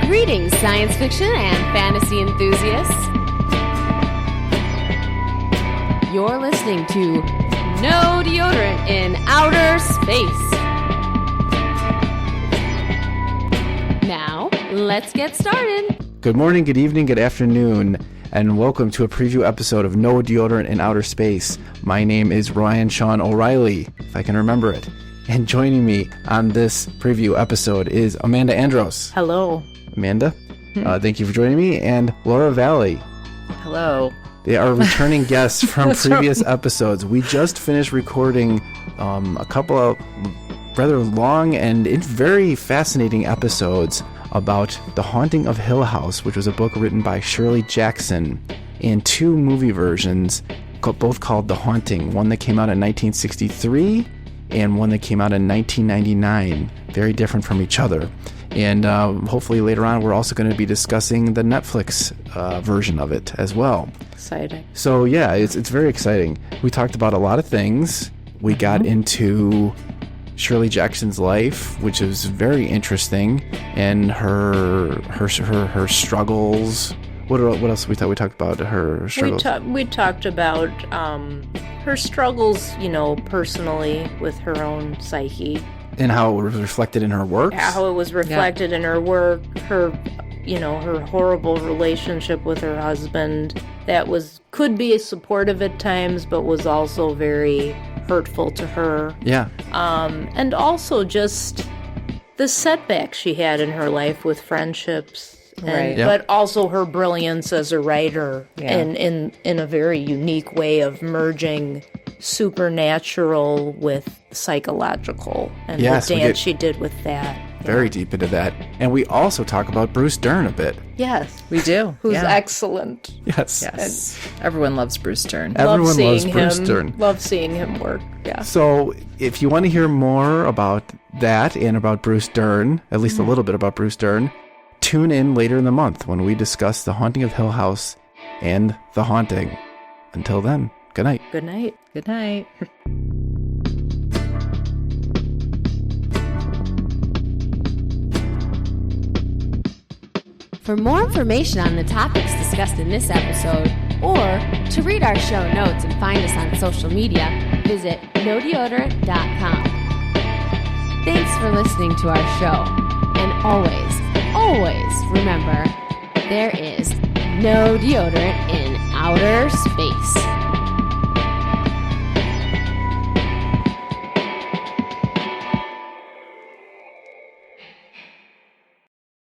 Greetings, science fiction and fantasy enthusiasts. You're listening to No Deodorant in Outer Space. Now, let's get started. Good morning, good evening, good afternoon, and welcome to a preview episode of No Deodorant in Outer Space. My name is Ryan Sean O'Reilly, if I can remember it. And joining me on this preview episode is Amanda Andros. Hello. Amanda, thank you for joining me. And Laura Valle. Hello. They are returning guests from previous episodes. We just finished recording a couple of rather long and very fascinating episodes about The Haunting of Hill House, which was a book written by Shirley Jackson, and two movie versions, both called The Haunting. One that came out in 1963 and one that came out in 1999. Very different from each other. And hopefully later on we're also going to be discussing the Netflix version of it as well. Exciting. So yeah, it's very exciting. We talked about a lot of things. We got into Shirley Jackson's life, which is very interesting, and her struggles. What else we talked about her struggles? We talked about her struggles, personally with her own psyche. And how it was reflected in her work. How it was reflected in her work, her horrible relationship with her husband that could be supportive at times, but was also very hurtful to her. Yeah. And also just the setbacks she had in her life with friendships. Right. But also her brilliance as a writer in a very unique way of merging supernatural with psychological, and the dance she did with that. Very deep into that. And we also talk about Bruce Dern a bit. Yes. We do. Who's excellent. Yes. Everyone loves Bruce Dern. Everyone loves Bruce Dern. Love seeing him work. Yeah. So if you want to hear more about that and about Bruce Dern, at least a little bit about Bruce Dern, tune in later in the month when we discuss The Haunting of Hill House and The Haunting. Until then, good night. Good night. Good night. For more information on the topics discussed in this episode, or to read our show notes and find us on social media, visit nodeodorant.com. Thanks for listening to our show. And always remember, there is no deodorant in outer space.